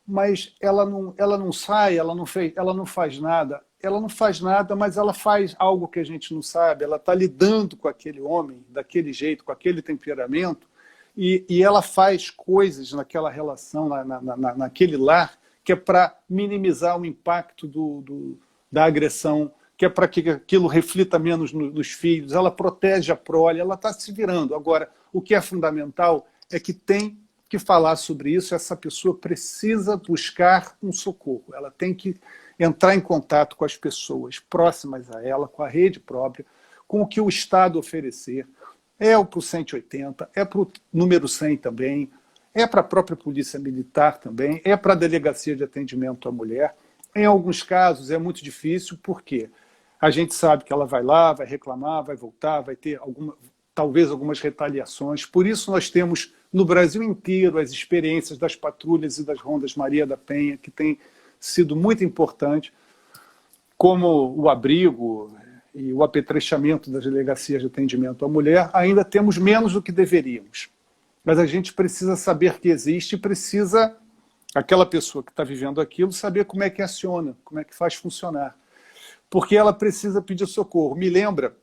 mas ela não sai, ela não faz nada. Ela não faz nada, mas ela faz algo que a gente não sabe. Ela está lidando com aquele homem, daquele jeito, com aquele temperamento, e ela faz coisas naquela relação, naquele lar, que é para minimizar o impacto da agressão, que é para que aquilo reflita menos nos filhos. Ela protege a prole, ela está se virando. Agora, o que é fundamental é que tem que falar sobre isso, essa pessoa precisa buscar um socorro, ela tem que entrar em contato com as pessoas próximas a ela, com a rede própria, com o que o Estado oferecer. É para o 180, é para o número 100 também, é para a própria Polícia Militar também, é para a Delegacia de Atendimento à Mulher. Em alguns casos é muito difícil, porque a gente sabe que ela vai lá, vai reclamar, vai voltar, vai ter talvez algumas retaliações. Por isso nós temos no Brasil inteiro as experiências das patrulhas e das rondas Maria da Penha, que tem sido muito importante, como o abrigo e o apetrechamento das delegacias de atendimento à mulher, ainda temos menos do que deveríamos. Mas a gente precisa saber que existe e precisa, aquela pessoa que está vivendo aquilo, saber como é que aciona, como é que faz funcionar. Porque ela precisa pedir socorro. Me lembra,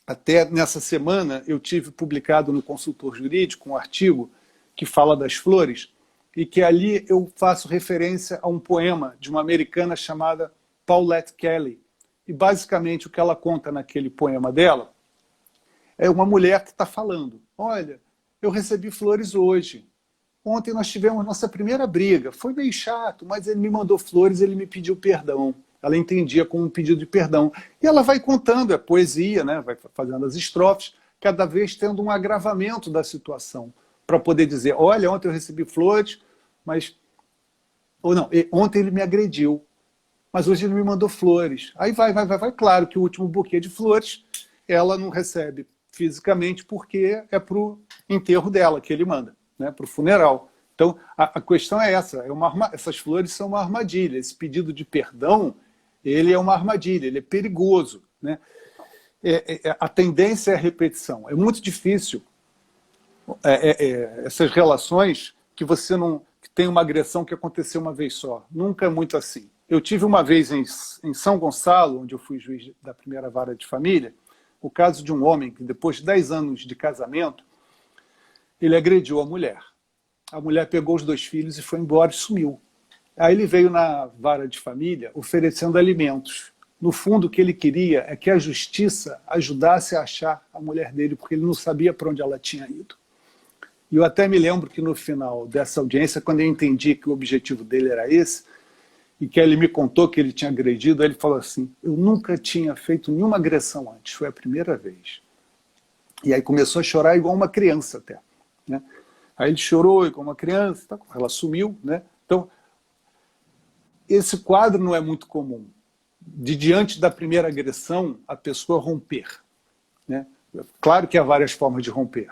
até nessa semana, eu tive publicado no Consultor Jurídico um artigo que fala das flores, e que ali eu faço referência a um poema de uma americana chamada Paulette Kelly. E basicamente o que ela conta naquele poema dela é uma mulher que está falando: olha, eu recebi flores hoje. Ontem nós tivemos nossa primeira briga. Foi meio chato, mas ele me mandou flores, ele me pediu perdão. Ela entendia como um pedido de perdão. E ela vai contando, é poesia, né? Vai fazendo as estrofes, cada vez tendo um agravamento da situação, para poder dizer: olha, ontem eu recebi flores, mas... ou não, ontem ele me agrediu, mas hoje ele me mandou flores. Aí vai. Claro que o último buquê de flores ela não recebe fisicamente, porque é para o enterro dela que ele manda, né? Para o funeral. Então, a questão é essa. Essas flores são uma armadilha. Esse pedido de perdão, ele é uma armadilha, ele é perigoso, né? A tendência é a repetição. É muito difícil essas relações que você não... que tem uma agressão que aconteceu uma vez só. Nunca é muito assim. Eu tive uma vez em São Gonçalo, onde eu fui juiz da primeira vara de família, o caso de um homem que, depois de 10 anos de casamento, ele agrediu a mulher. A mulher pegou os 2 filhos e foi embora e sumiu. Aí ele veio na vara de família oferecendo alimentos. No fundo, o que ele queria é que a justiça ajudasse a achar a mulher dele, porque ele não sabia para onde ela tinha ido. E eu até me lembro que no final dessa audiência, quando eu entendi que o objetivo dele era esse, e que ele me contou que ele tinha agredido, ele falou assim: eu nunca tinha feito nenhuma agressão antes, foi a primeira vez. E aí começou a chorar igual uma criança até, né? Aí ele chorou igual uma criança, ela sumiu, né? Então, esse quadro não é muito comum, de diante da primeira agressão, a pessoa romper, né? Claro que há várias formas de romper.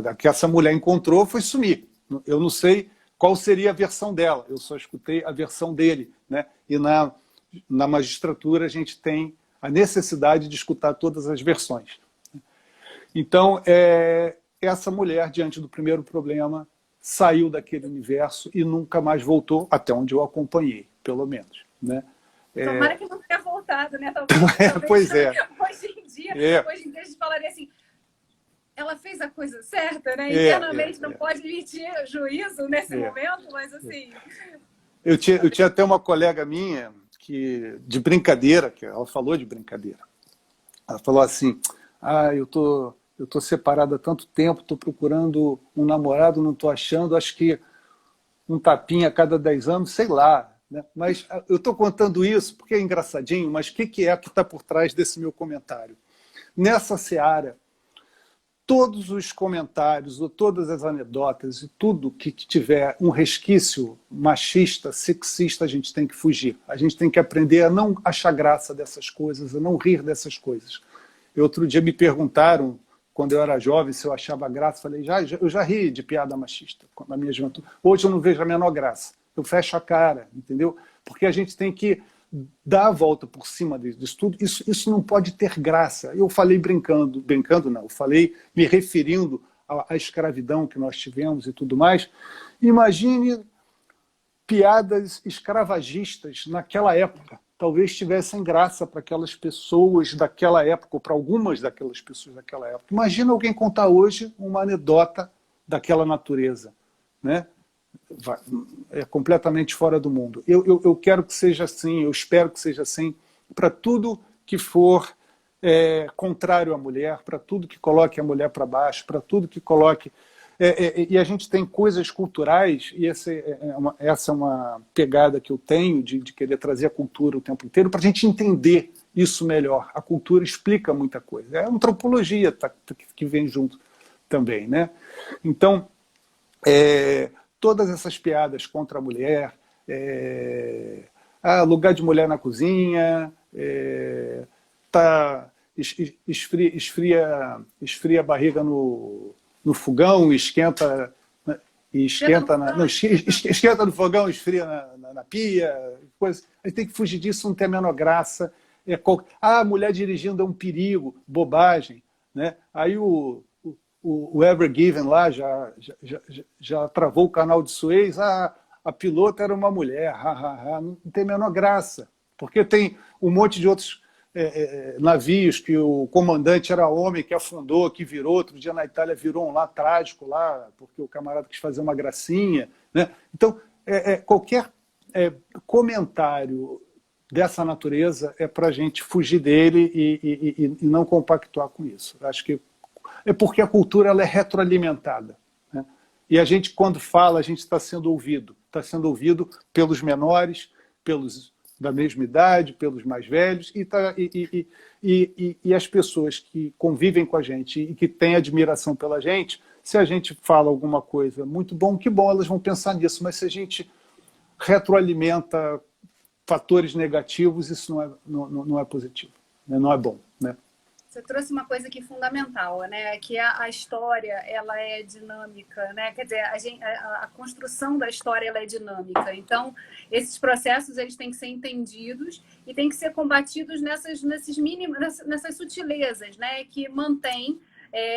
A que essa mulher encontrou foi sumir. Eu não sei qual seria a versão dela, eu só escutei a versão dele, né? E na magistratura a gente tem a necessidade de escutar todas as versões. Então, essa mulher, diante do primeiro problema, saiu daquele universo e nunca mais voltou, até onde eu acompanhei, pelo menos, né? Tomara que não tenha voltado, né? Talvez, pois é. Hoje em dia a gente falaria assim: ela fez a coisa certa, né? Internamente não pode emitir juízo nesse momento, mas assim... Eu tinha até uma colega minha, que, de brincadeira, que ela falou de brincadeira. Ela falou assim: eu tô separada há tanto tempo, estou procurando um namorado, não estou achando, acho que um tapinha a cada 10 anos, sei lá. Né? Mas eu estou contando isso porque é engraçadinho, mas o que é que está por trás desse meu comentário? Nessa seara, todos os comentários, ou todas as anedotas, e tudo que tiver um resquício machista, sexista, a gente tem que fugir. A gente tem que aprender a não achar graça dessas coisas, a não rir dessas coisas. Outro dia me perguntaram, quando eu era jovem, se eu achava graça. Falei: eu já ri de piada machista na minha juventude. Hoje eu não vejo a menor graça. Eu fecho a cara, entendeu? Porque a gente tem que dar a volta por cima disso tudo. Isso não pode ter graça. Eu falei brincando não, eu falei me referindo à escravidão que nós tivemos e tudo mais. Imagine piadas escravagistas naquela época. Talvez tivessem graça para aquelas pessoas daquela época, ou para algumas daquelas pessoas daquela época. Imagina alguém contar hoje uma anedota daquela natureza, né? É completamente fora do mundo. Eu quero que seja assim, eu espero que seja assim, para tudo que for contrário à mulher, para tudo que coloque a mulher para baixo, para tudo que coloque... e a gente tem coisas culturais, e essa é uma pegada que eu tenho de querer trazer a cultura o tempo inteiro, para a gente entender isso melhor. A cultura explica muita coisa. É a antropologia que vem junto também, né? Então, todas essas piadas contra a mulher, lugar de mulher na cozinha, esfria a barriga no fogão, esquenta e esquenta esquenta no fogão, esfria na pia, coisa. A gente tem que fugir disso, não tem a menor graça. A mulher dirigindo é um perigo, bobagem. Né? Aí o Ever Given lá já travou o canal de Suez, a pilota era uma mulher, não tem a menor graça, porque tem um monte de outros navios que o comandante era homem, que afundou, que virou, outro dia na Itália virou um lá trágico, lá, porque o camarada quis fazer uma gracinha. Né? Então, qualquer comentário dessa natureza é para a gente fugir dele e não compactuar com isso. Acho que é porque a cultura ela é retroalimentada. Né? E a gente, quando fala, a gente está sendo ouvido. Está sendo ouvido pelos menores, pelos da mesma idade, pelos mais velhos, e as pessoas que convivem com a gente e que têm admiração pela gente, se a gente fala alguma coisa muito bom, que bom, elas vão pensar nisso. Mas se a gente retroalimenta fatores negativos, isso não é positivo, né? Não é bom. Né? Você trouxe uma coisa aqui fundamental, né? Que a história ela é dinâmica, né? Quer dizer, a construção da história ela é dinâmica. Então, esses processos eles têm que ser entendidos e têm que ser combatidos nessas sutilezas, né? Que mantém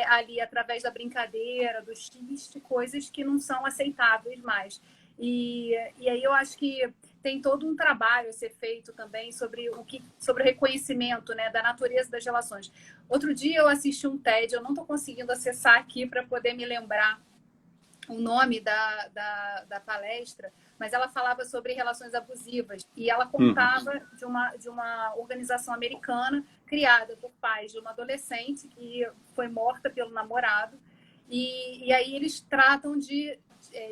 ali através da brincadeira, do xiste, coisas que não são aceitáveis mais. E aí eu acho que tem todo um trabalho a ser feito também sobre o reconhecimento, né, da natureza das relações. Outro dia eu assisti um TED, eu não estou conseguindo acessar aqui para poder me lembrar o nome da palestra, mas ela falava sobre relações abusivas e ela contava de uma organização americana criada por pais de uma adolescente que foi morta pelo namorado e aí eles tratam de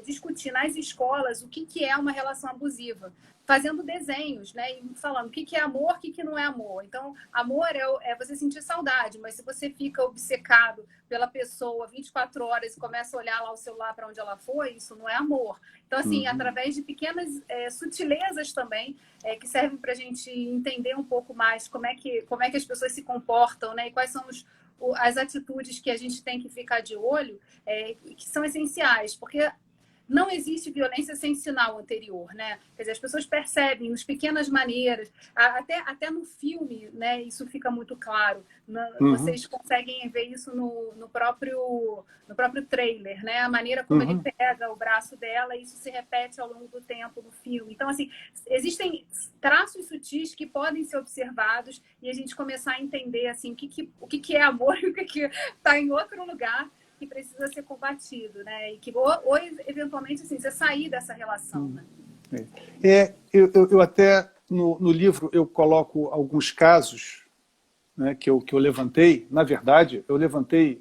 discutir nas escolas o que é uma relação abusiva, fazendo desenhos, né? E falando o que é amor, o que não é amor. Então, amor é você sentir saudade, mas se você fica obcecado pela pessoa 24 horas e começa a olhar lá o celular para onde ela foi, isso não é amor. Então, assim, através de pequenas sutilezas também, que servem para a gente entender um pouco mais como é que as pessoas se comportam, né? E quais são as atitudes que a gente tem que ficar de olho, que são essenciais, porque não existe violência sem sinal anterior, né? Quer dizer, as pessoas percebem nas pequenas maneiras, até no filme, né? Isso fica muito claro. Vocês conseguem ver isso no próprio trailer, né? A maneira como ele pega o braço dela, isso se repete ao longo do tempo no filme. Então, assim, existem traços sutis que podem ser observados e a gente começar a entender assim, o que é amor e o que está em outro lugar, que precisa ser combatido, né? E que ou eventualmente assim, você sair dessa relação. Né? Eu até no livro eu coloco alguns casos, né, que eu levantei. Na verdade, eu levantei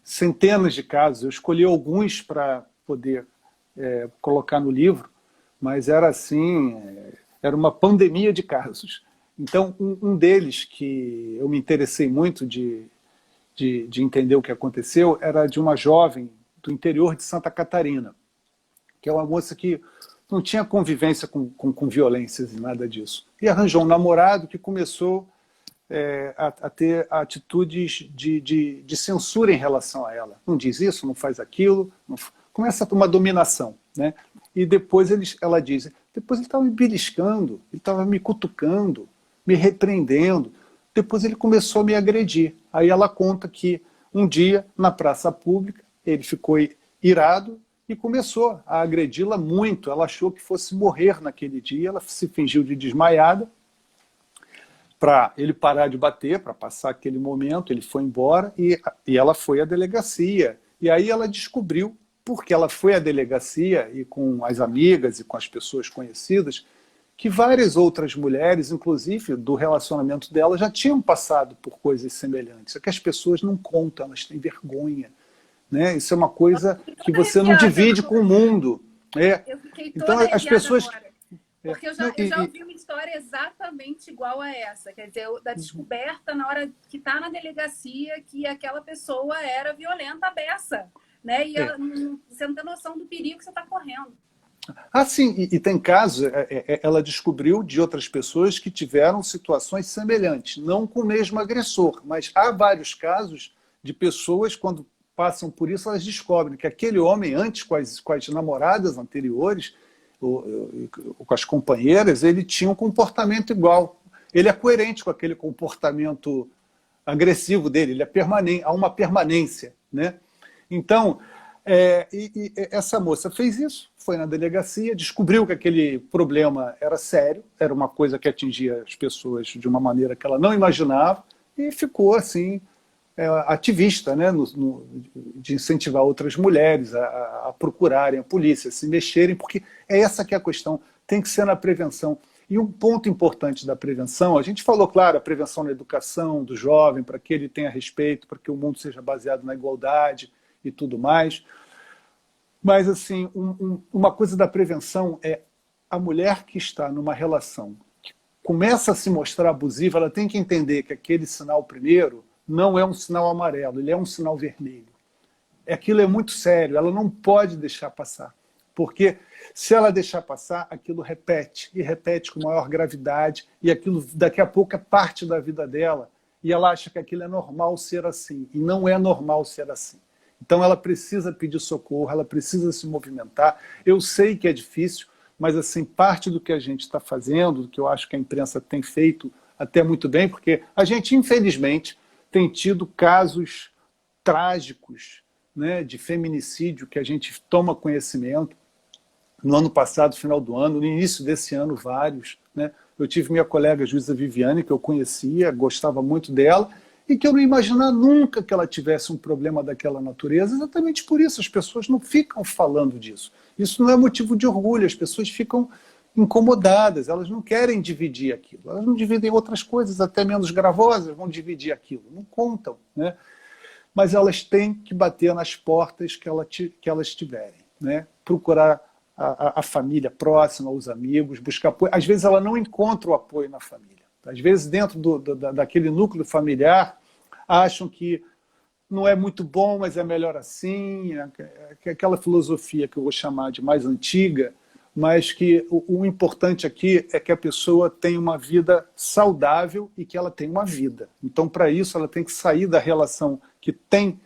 centenas de casos. Eu escolhi alguns para poder colocar no livro, mas era assim, era uma pandemia de casos. Então, um deles que eu me interessei muito de entender o que aconteceu, era de uma jovem do interior de Santa Catarina, que é uma moça que não tinha convivência com violências e nada disso. E arranjou um namorado que começou a ter atitudes de censura em relação a ela. Não diz isso, não faz aquilo, começa uma dominação. Né? E depois ela diz, depois ele estava me beliscando, ele estava me cutucando, me repreendendo. Depois ele começou a me agredir. Aí ela conta que um dia, na praça pública, ele ficou irado e começou a agredi-la muito. Ela achou que fosse morrer naquele dia, ela se fingiu de desmaiada para ele parar de bater, para passar aquele momento. Ele foi embora e ela foi à delegacia. E aí ela descobriu, porque ela foi à delegacia e com as amigas e com as pessoas conhecidas, que várias outras mulheres, inclusive do relacionamento dela, já tinham passado por coisas semelhantes. É que as pessoas não contam, elas têm vergonha. Né? Isso é uma coisa que você não divide com o mundo. Eu fiquei toda então, as pessoas agora, porque eu já ouvi uma história exatamente igual a essa. Quer dizer, da descoberta na hora que está na delegacia que aquela pessoa era violenta à beça. Né? E você não tem noção do perigo que você está correndo. Sim, e tem casos, ela descobriu de outras pessoas que tiveram situações semelhantes, não com o mesmo agressor, mas há vários casos de pessoas, quando passam por isso, elas descobrem que aquele homem, antes, com as namoradas anteriores, com as companheiras, ele tinha um comportamento igual. Ele é coerente com aquele comportamento agressivo dele, há uma permanência, né? Então, essa moça fez isso, foi na delegacia, descobriu que aquele problema era sério, era uma coisa que atingia as pessoas de uma maneira que ela não imaginava, e ficou assim, ativista, né, de incentivar outras mulheres a procurarem a polícia, a se mexerem, porque é essa que é a questão, tem que ser na prevenção. E um ponto importante da prevenção, a gente falou, claro, a prevenção na educação do jovem, para que ele tenha respeito, para que o mundo seja baseado na igualdade e tudo mais. Mas, assim, uma coisa da prevenção é a mulher que está numa relação que começa a se mostrar abusiva, ela tem que entender que aquele sinal primeiro não é um sinal amarelo, ele é um sinal vermelho. Aquilo é muito sério, ela não pode deixar passar. Porque se ela deixar passar, aquilo repete, e repete com maior gravidade, e aquilo daqui a pouco é parte da vida dela, e ela acha que aquilo é normal ser assim, e não é normal ser assim. Então ela precisa pedir socorro, ela precisa se movimentar. Eu sei que é difícil, mas assim, parte do que a gente está fazendo, do que eu acho que a imprensa tem feito até muito bem, porque a gente, infelizmente, tem tido casos trágicos, né, de feminicídio que a gente toma conhecimento. No ano passado, final do ano, no início desse ano, vários, né? Eu tive minha colega juíza Viviane, que eu conhecia, gostava muito dela, e que eu não imaginava nunca que ela tivesse um problema daquela natureza. Exatamente por isso, as pessoas não ficam falando disso. Isso não é motivo de orgulho, as pessoas ficam incomodadas, elas não querem dividir aquilo. Elas não dividem outras coisas, até menos gravosas, vão dividir aquilo, não contam, né? Mas elas têm que bater nas portas que elas tiverem, né? Procurar a família próxima, os amigos, buscar apoio. Às vezes ela não encontra o apoio na família. Às vezes dentro daquele núcleo familiar acham que não é muito bom, mas é melhor assim, aquela filosofia que eu vou chamar de mais antiga, mas que o importante aqui é que a pessoa tenha uma vida saudável e que ela tenha uma vida. Então, para isso, ela tem que sair da relação que tem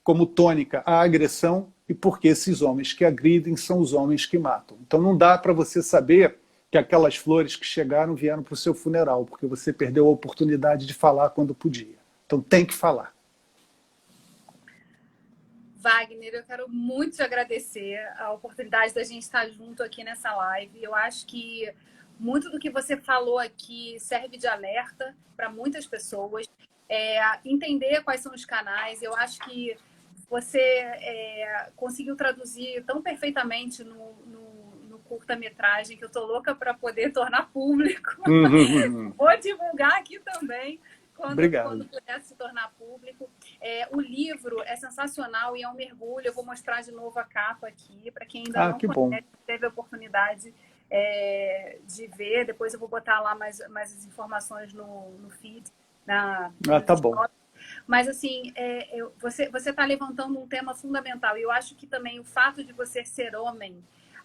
como tônica a agressão, e porque esses homens que agridem são os homens que matam. Então não dá para você saber que aquelas flores que chegaram vieram para o seu funeral, porque você perdeu a oportunidade de falar quando podia. Então tem que falar. Wagner, eu quero muito te agradecer a oportunidade da gente estar junto aqui nessa live. Eu acho que muito do que você falou aqui serve de alerta para muitas pessoas. Entender quais são os canais. Eu acho que você conseguiu traduzir tão perfeitamente no curta-metragem que eu tô louca para poder tornar público. Vou divulgar aqui também quando puder se tornar público. O livro é sensacional e é um mergulho. Eu vou mostrar de novo a capa aqui para quem ainda não conhece, teve a oportunidade de ver. Depois eu vou botar lá mais as informações no feed. Tá bom. Mas, assim, você está levantando um tema fundamental. E eu acho que também o fato de você ser homem,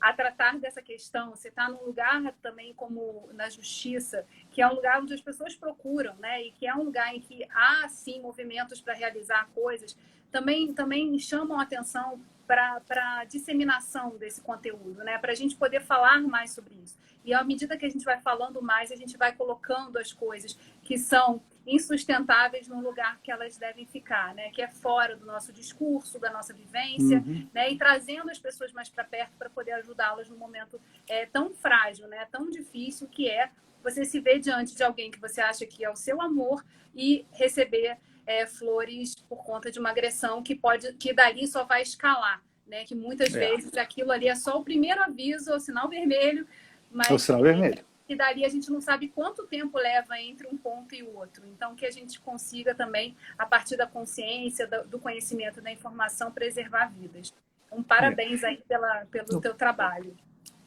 a tratar dessa questão, você está num lugar também como na justiça, que é um lugar onde as pessoas procuram, né? E que é um lugar em que há, sim, movimentos para realizar coisas, também chamam a atenção para a disseminação desse conteúdo, né? Para a gente poder falar mais sobre isso. E à medida que a gente vai falando mais, a gente vai colocando as coisas que são insustentáveis no lugar que elas devem ficar, né? Que é fora do nosso discurso, da nossa vivência, né? E trazendo as pessoas mais para perto para poder ajudá-las num momento tão frágil, né? Tão difícil que é você se ver diante de alguém que você acha que é o seu amor e receber flores por conta de uma agressão que dali só vai escalar, né? Que muitas vezes aquilo ali é só o primeiro aviso, o sinal vermelho, mas o sinal vermelho. E dali a gente não sabe quanto tempo leva entre um ponto e o outro. Então, que a gente consiga também, a partir da consciência, do conhecimento, da informação, preservar vidas. Então, parabéns aí pelo teu trabalho.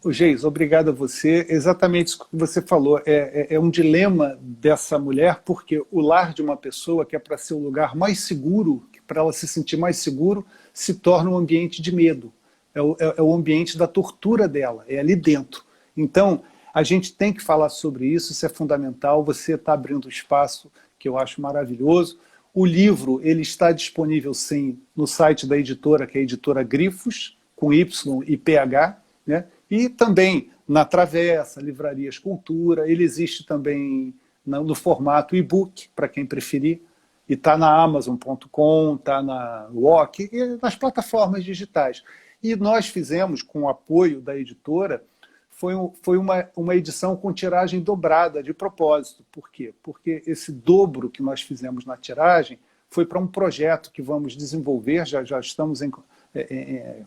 Geis, obrigado a você. Exatamente isso que você falou. É um dilema dessa mulher, porque o lar de uma pessoa, que é para ser o lugar mais seguro, para ela se sentir mais seguro, se torna um ambiente de medo. É o ambiente da tortura dela, é ali dentro. Então, a gente tem que falar sobre isso é fundamental. Você está abrindo espaço, que eu acho maravilhoso. O livro ele está disponível, sim, no site da editora, que é a editora Grifos, com Y e PH, né? E também na Travessa, Livrarias Cultura. Ele existe também no formato e-book, para quem preferir, e está na Amazon.com, está na Walk, e nas plataformas digitais. E nós fizemos, com o apoio da editora, foi uma edição com tiragem dobrada de propósito. Por quê? Porque esse dobro que nós fizemos na tiragem foi para um projeto que vamos desenvolver, já estamos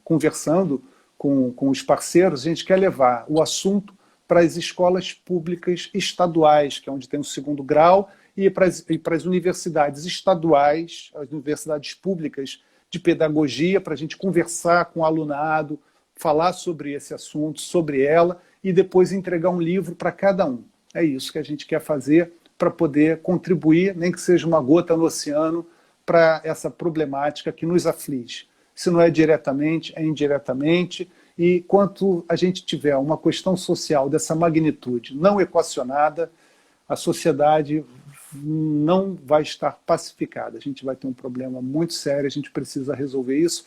conversando com os parceiros. A gente quer levar o assunto para as escolas públicas estaduais, que é onde tem o segundo grau, e para as universidades estaduais, as universidades públicas de pedagogia, para a gente conversar com o alunado, falar sobre esse assunto, sobre ela, e depois entregar um livro para cada um. É isso que a gente quer fazer para poder contribuir, nem que seja uma gota no oceano, para essa problemática que nos aflige. Se não é diretamente, é indiretamente, e quanto a gente tiver uma questão social dessa magnitude não equacionada, a sociedade não vai estar pacificada. A gente vai ter um problema muito sério, a gente precisa resolver isso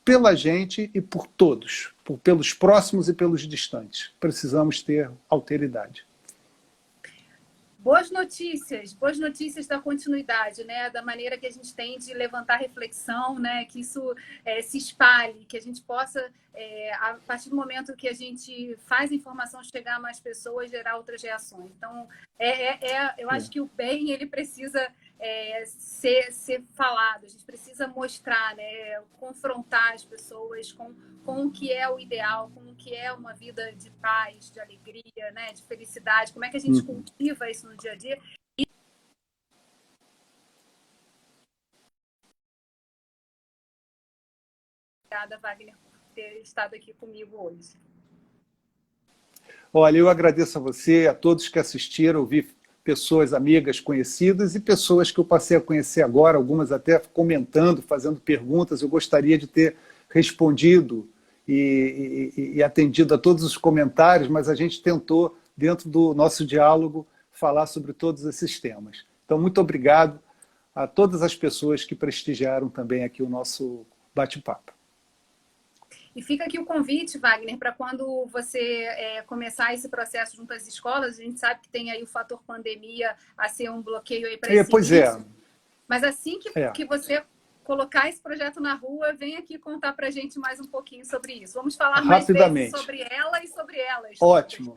pela gente e por todos, pelos próximos e pelos distantes. Precisamos ter alteridade. Boas notícias da continuidade, né? Da maneira que a gente tem de levantar reflexão, né? Que isso se espalhe, que a gente possa, a partir do momento que a gente faz a informação chegar a mais pessoas, gerar outras reações. Então, eu acho que o bem ele precisa ser falado, a gente precisa mostrar, né? Confrontar as pessoas com o que é o ideal, com o que é uma vida de paz, de alegria, né? De felicidade, como é que a gente cultiva isso no dia a dia. Obrigada, Wagner, por ter estado aqui comigo hoje. Olha, eu agradeço a você, a todos que assistiram, vi pessoas amigas conhecidas e pessoas que eu passei a conhecer agora, algumas até comentando, fazendo perguntas. Eu gostaria de ter respondido e atendido a todos os comentários, mas a gente tentou, dentro do nosso diálogo, falar sobre todos esses temas. Então, muito obrigado a todas as pessoas que prestigiaram também aqui o nosso bate-papo. E fica aqui o convite, Wagner, para quando você começar esse processo junto às escolas. A gente sabe que tem aí o fator pandemia a ser um bloqueio aí para esse início. Mas assim que você colocar esse projeto na rua, vem aqui contar para a gente mais um pouquinho sobre isso. Vamos falar mais vezes sobre ela e sobre elas. Ótimo.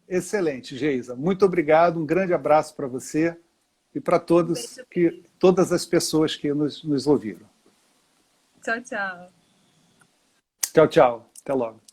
Excelente, Geisa. Muito obrigado, um grande abraço para você e para todas as pessoas que nos ouviram. Tchau, tchau. Tchau, tchau. Até logo.